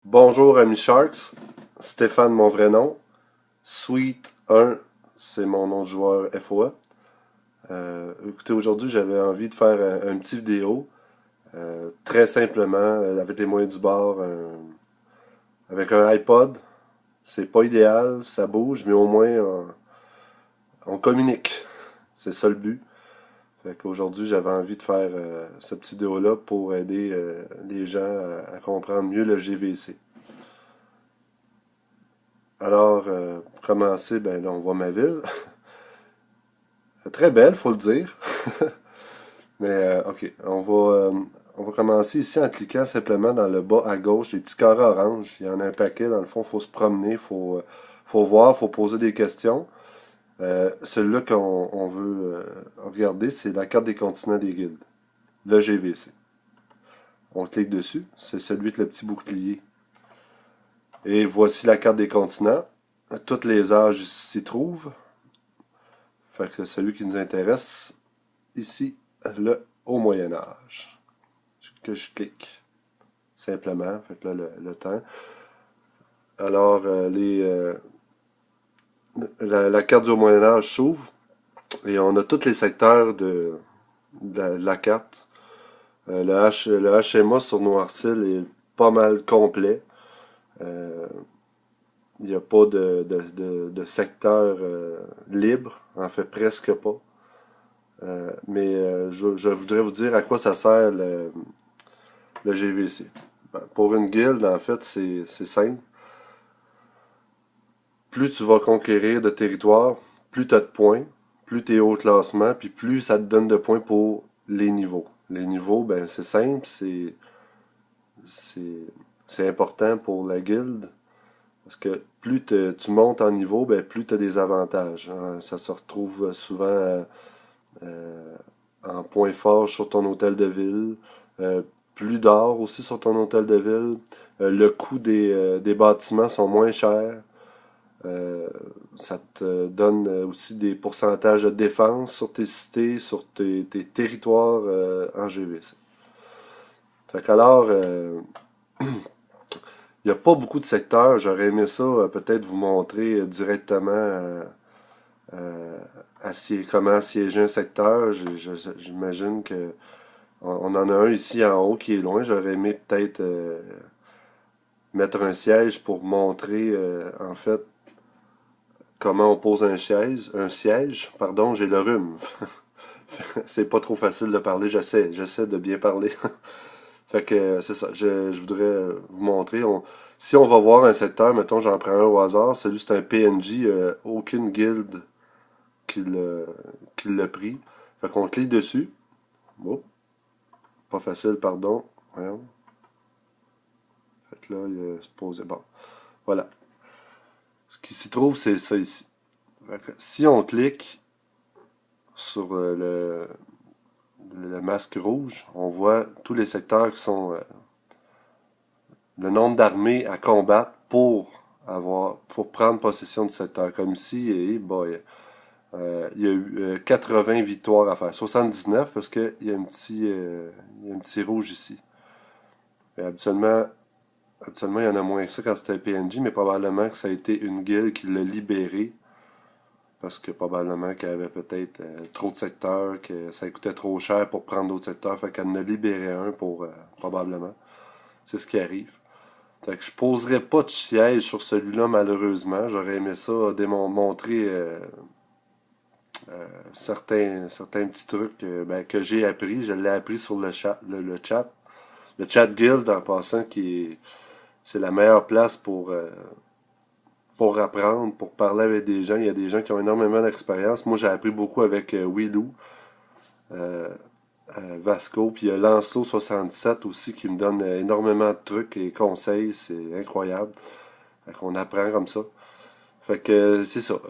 Bonjour amis Sharks, Stéphane mon vrai nom, Sweet 1 c'est mon nom de joueur FOA. Écoutez, aujourd'hui j'avais envie de faire un petit vidéo, très simplement, avec les moyens du bord, avec un iPod. C'est pas idéal, ça bouge, mais au moins on communique. C'est ça le but. Fait qu'aujourd'hui j'avais envie de faire cette petite vidéo-là pour aider les gens à comprendre mieux le GVC. Alors, pour commencer, ben là, on voit ma ville. Très belle, faut le dire. Mais ok, on va commencer ici en cliquant simplement dans le bas à gauche, les petits carrés orange. Il y en a un paquet, dans le fond, faut se promener, faut voir, faut poser des questions. Celui-là qu'on veut regarder, c'est la carte des continents des guildes, le GVC. On clique dessus, c'est celui avec le petit bouclier. Et voici la carte des continents. Tous les âges s'y trouvent. Fait que celui qui nous intéresse, ici, le au Moyen Âge. Que je clique simplement, fait que là le temps. Alors la carte du Moyen Âge s'ouvre et on a tous les secteurs de la carte. Le HMA sur Noircil est pas mal complet. Euh, Il n'y a pas de secteur libre, en fait presque pas. Mais je voudrais vous dire à quoi ça sert le GVC. Ben, pour une guilde, en fait, c'est simple. Plus tu vas conquérir de territoire, plus tu as de points, plus tu es haut classement, puis plus ça te donne de points pour les niveaux. Les niveaux, ben c'est simple, c'est c'est important pour la guilde parce que plus tu montes en niveau, ben plus tu as des avantages, hein. Ça se retrouve souvent euh, en points forts sur ton hôtel de ville, euh, plus d'or aussi sur ton hôtel de ville. Le coût des bâtiments sont moins chers. Euh, Ça te donne aussi des pourcentages de défense sur tes cités, sur tes territoires en GVC. Fait qu'alors, il n'y a pas beaucoup de secteurs. J'aurais aimé ça peut-être vous montrer directement euh, comment siéger un secteur. J'imagine que on en a un ici en haut qui est loin. J'aurais aimé peut-être mettre un siège pour montrer en fait comment on pose un siège, pardon, j'ai le rhume. C'est pas trop facile de parler, j'essaie de bien parler. Fait que c'est ça, je voudrais vous montrer. Si on va voir un secteur, mettons j'en prends un au hasard, celui c'est un PNJ, aucune guilde qui l'a pris. Fait qu'on clique dessus. Oh, pas facile, pardon. Voyons. Fait que là, il est supposé. Bon, voilà. Ce qui s'y trouve, c'est ça ici. Fait que si on clique sur le masque rouge, on voit tous les secteurs qui sont le nombre d'armées à combattre pour prendre possession du secteur. Comme ici, et boy, il y a eu 80 victoires à faire. 79 parce qu'il y a il y a un petit rouge ici. Et habituellement, il y en a moins que ça quand c'était un PNJ, mais probablement que ça a été une guilde qui l'a libéré parce que probablement qu'elle avait peut-être trop de secteurs, que ça coûtait trop cher pour prendre d'autres secteurs, fait qu'elle en a libéré un pour probablement. C'est ce qui arrive. Fait que je poserai pas de siège sur celui-là malheureusement. J'aurais aimé ça démontrer certains petits trucs ben, que j'ai appris. Je l'ai appris sur le chat, le chat. Le chat guild en passant c'est la meilleure place pour apprendre, pour parler avec des gens. Il y a des gens qui ont énormément d'expérience. Moi, j'ai appris beaucoup avec Willou, euh, Vasco, puis il y a Lancelot 77 aussi qui me donne énormément de trucs et conseils. C'est incroyable. Fait qu'on apprend comme ça. Fait que c'est ça.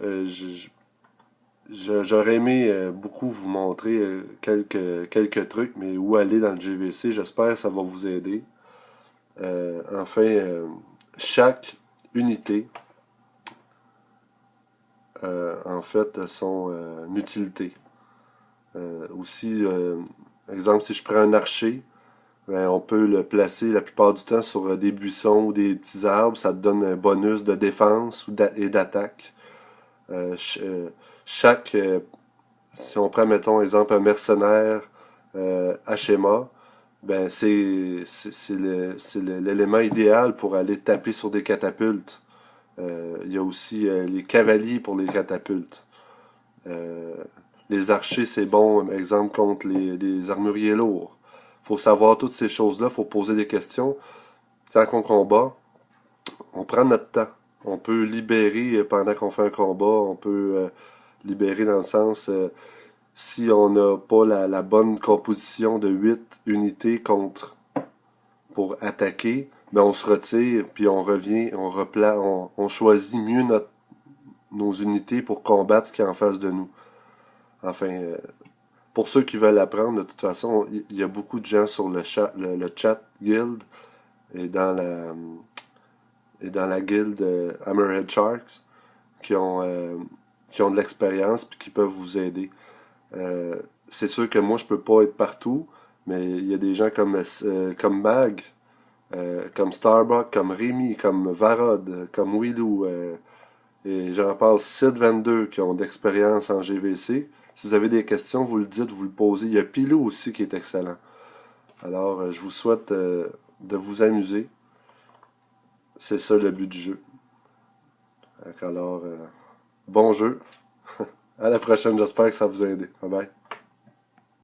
J'aurais aimé beaucoup vous montrer quelques trucs, mais où aller dans le GVC, j'espère que ça va vous aider. Enfin, chaque unité en fait, son utilité. Aussi, exemple, si je prends un archer, ben, on peut le placer la plupart du temps sur des buissons ou des petits arbres. Ça te donne un bonus de défense et d'attaque. Chaque, si on prend, mettons, exemple, un mercenaire à schéma, ben c'est l'élément idéal pour aller taper sur des catapultes. Il y a aussi les cavaliers pour les catapultes. Euh, les archers, c'est bon, exemple, contre les armuriers lourds. Faut savoir toutes ces choses-là, faut poser des questions. Quand on combat, on prend notre temps. On peut libérer pendant qu'on fait un combat, on peut libérer dans le sens si on n'a pas la bonne composition de 8 unités contre pour attaquer, ben on se retire, puis on revient, on choisit mieux nos unités pour combattre ce qui est en face de nous. Enfin, pour ceux qui veulent apprendre, de toute façon, il y a beaucoup de gens sur le chat guild et dans la guilde Hammerhead Sharks qui ont, euh, qui ont de l'expérience puis qui peuvent vous aider. Euh, c'est sûr que moi, je peux pas être partout, mais il y a des gens comme Mag, comme Starbuck, comme Rémi, comme Varod, comme Willou, et j'en passe 7-22 qui ont d'expérience en GVC. Si vous avez des questions, vous le dites, vous le posez. Il y a Pilou aussi qui est excellent. Alors, je vous souhaite de vous amuser. C'est ça le but du jeu. Alors, bon jeu. À la prochaine, j'espère que ça vous a aidé. Bye bye.